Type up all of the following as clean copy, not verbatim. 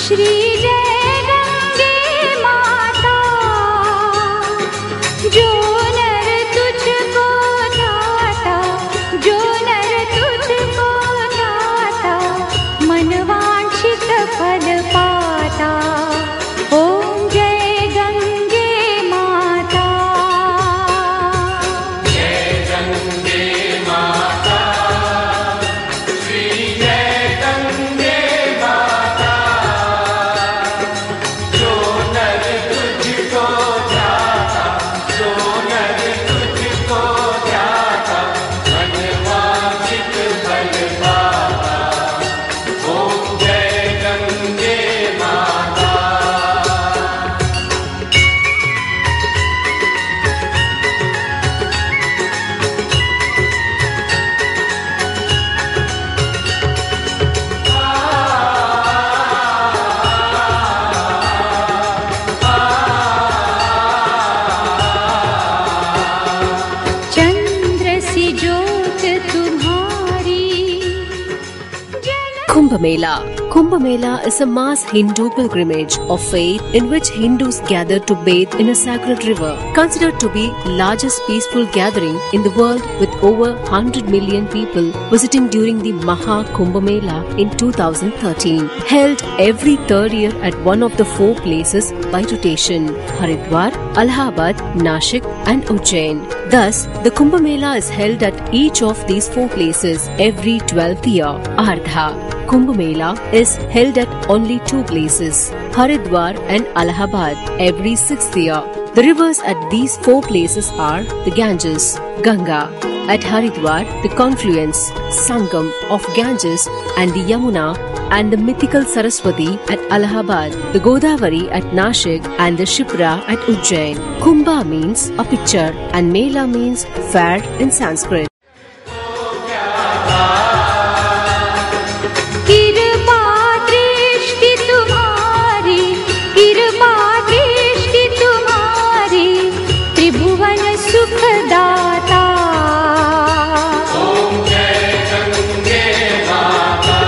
श्री जय गंगे माता, जो नर तुझको ध्याता, जो नर तुझको ध्याता, मन वांछित फल पाता। ओम जय गंगे माता। जय गंगे माता, श्री जय गंगे माता, जो नर तुझको ध्याता, जो नर तुझको ध्याता, मन वांछित फल पाता। ओम जय गंगे माता। चंद्र सी ज्योत तुम्हारी। Kumbh Mela. Kumbh Mela is a mass Hindu pilgrimage of faith in which Hindus gather to bathe in a sacred river, considered to be largest peaceful gathering in the world with over 100 million people visiting during the Maha Kumbh Mela in 2013, held every third year at one of the four places by rotation: Haridwar, Allahabad, Nashik and Ujjain. Thus, the Kumbh Mela is held at each of these four places every 12th year. Ardha. Kumbh Mela is held at only two places, Haridwar and Allahabad, every 6th year. The rivers at these four places are the Ganges, Ganga. At Haridwar, the confluence, Sangam of Ganges and the Yamuna, and the mythical Saraswati at Allahabad, the Godavari at Nashik and the Shipra at Ujjain. Kumbha means a picture and Mela means fair in Sanskrit. कृपा दृष्टि तुम्हारी, कृपा दृष्टि तुम्हारी, त्रिभुवन सुखदाता। ओम जय गंगे माता।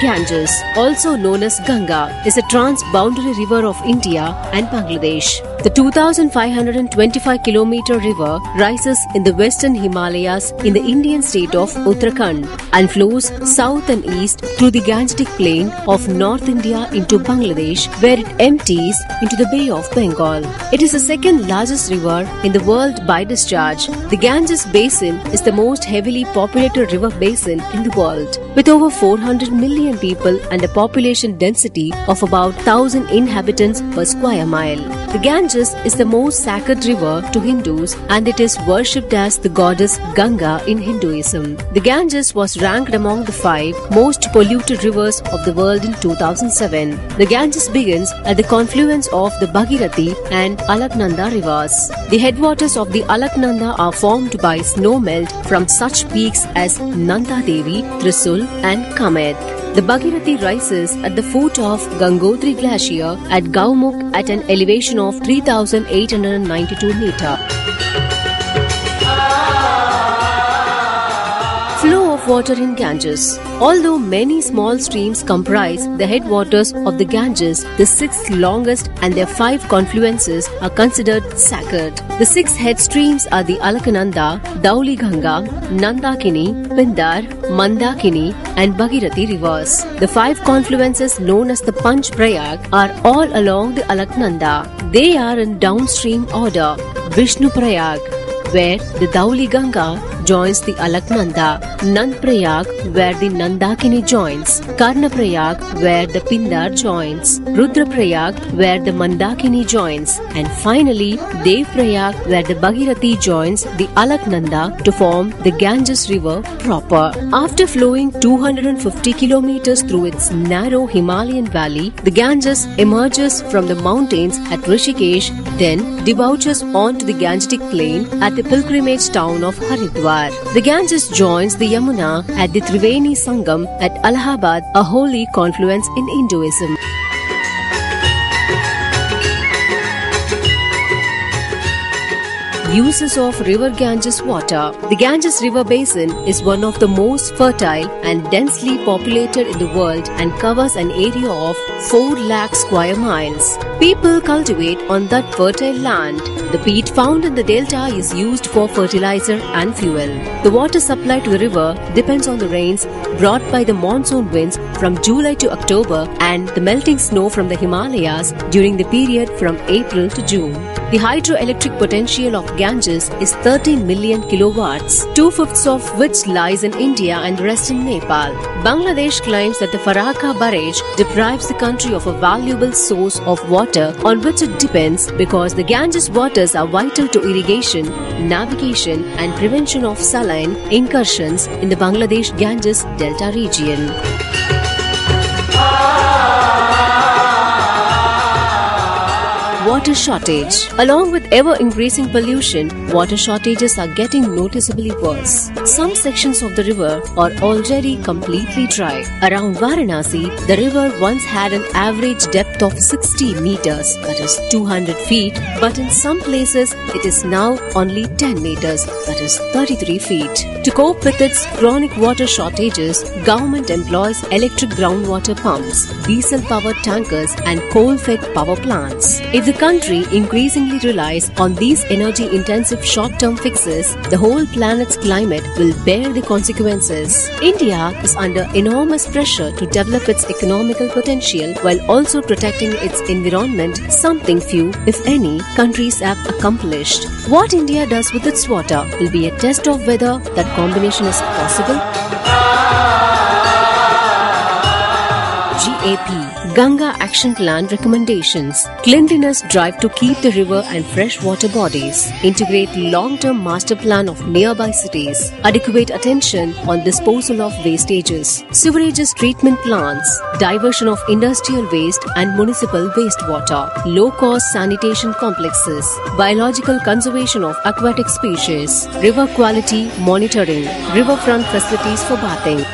Ganges, also known as Ganga, is a trans-boundary river of India and Bangladesh. The 2,525-kilometer river rises in the western Himalayas in the Indian state of Uttarakhand and flows south and east through the Gangetic plain of North India into Bangladesh, where it empties into the Bay of Bengal. It is the second largest river in the world by discharge. The Ganges basin is the most heavily populated river basin in the world, with over 400 million people and a population density of about 1,000 inhabitants per square mile. The Ganges is the most sacred river to Hindus and it is worshipped as the goddess Ganga in Hinduism. The Ganges was ranked among the 5 most polluted rivers of the world in 2007. The Ganges begins at the confluence of the Bhagirathi and Alaknanda rivers. The headwaters of the Alaknanda are formed by snow melt from such peaks as Nanda Devi, Trisul and Kamet. The Bhagirathi rises at the foot of Gangotri Glacier at Gaumukh at an elevation of 3,892 meters. Flow of water in Ganges. Although many small streams comprise the headwaters of the Ganges, the 6th longest and their 5 confluences are considered sacred. The 6 head streams are the Alaknanda, Dauli Ganga, Nandakini, Pindar, Mandakini and Bhagirathi rivers. The 5 confluences known as the Panch Prayag are all along the Alaknanda. They are in downstream order: Vishnu Prayag, where the Dauli Ganga joins the Alaknanda, Nand Prayag, where the Nandakini joins, Karna Prayag, where the Pindar joins, Rudra Prayag, where the Mandakini joins, and finally Dev Prayag, where the Bhagirathi joins the Alaknanda to form the Ganges river proper. After flowing 250 kilometers through its narrow Himalayan valley, the Ganges emerges from the mountains at Rishikesh, then debouches onto the Gangetic plain at the pilgrimage town of Haridwar. The Ganges joins the Yamuna at the Triveni Sangam at Allahabad, a holy confluence in Hinduism. Uses of River Ganges water. The Ganges River Basin is one of the most fertile and densely populated in the world and covers an area of 4 lakh square miles. People cultivate on that fertile land. The peat found in the delta is used for fertilizer and fuel. The water supply to the river depends on the rains brought by the monsoon winds from July to October and the melting snow from the Himalayas during the period from April to June. The hydroelectric potential of Ganges is 13 million kilowatts, 2/5 of which lies in India and the rest in Nepal. Bangladesh claims that the Farakka barrage deprives the country of a valuable source of water on which it depends because the Ganges waters are vital to irrigation, navigation and prevention of saline incursions in the Bangladesh Ganges Delta region. Water shortage. Along with ever-increasing pollution, water shortages are getting noticeably worse. Some sections of the river are already completely dry. Around Varanasi, the river once had an average depth of 60 meters, that is 200 feet, but in some places it is now only 10 meters, that is 33 feet. To cope with its chronic water shortages, government employs electric groundwater pumps, diesel-powered tankers and coal-fed power plants. If the country increasingly relies on these energy-intensive short-term fixes, the whole planet's climate will bear the consequences. India is under enormous pressure to develop its economical potential while also protecting its environment, something few, if any, countries have accomplished. What India does with its water will be a test of whether that combination is possible. GAP Ganga Action Plan Recommendations. Cleanliness drive to keep the river and freshwater bodies. Integrate long-term master plan of nearby cities. Adequate attention on disposal of wastages. Sewerages treatment plants. Diversion of industrial waste and municipal wastewater. Low-cost sanitation complexes. Biological conservation of aquatic species. River quality monitoring. Riverfront facilities for bathing.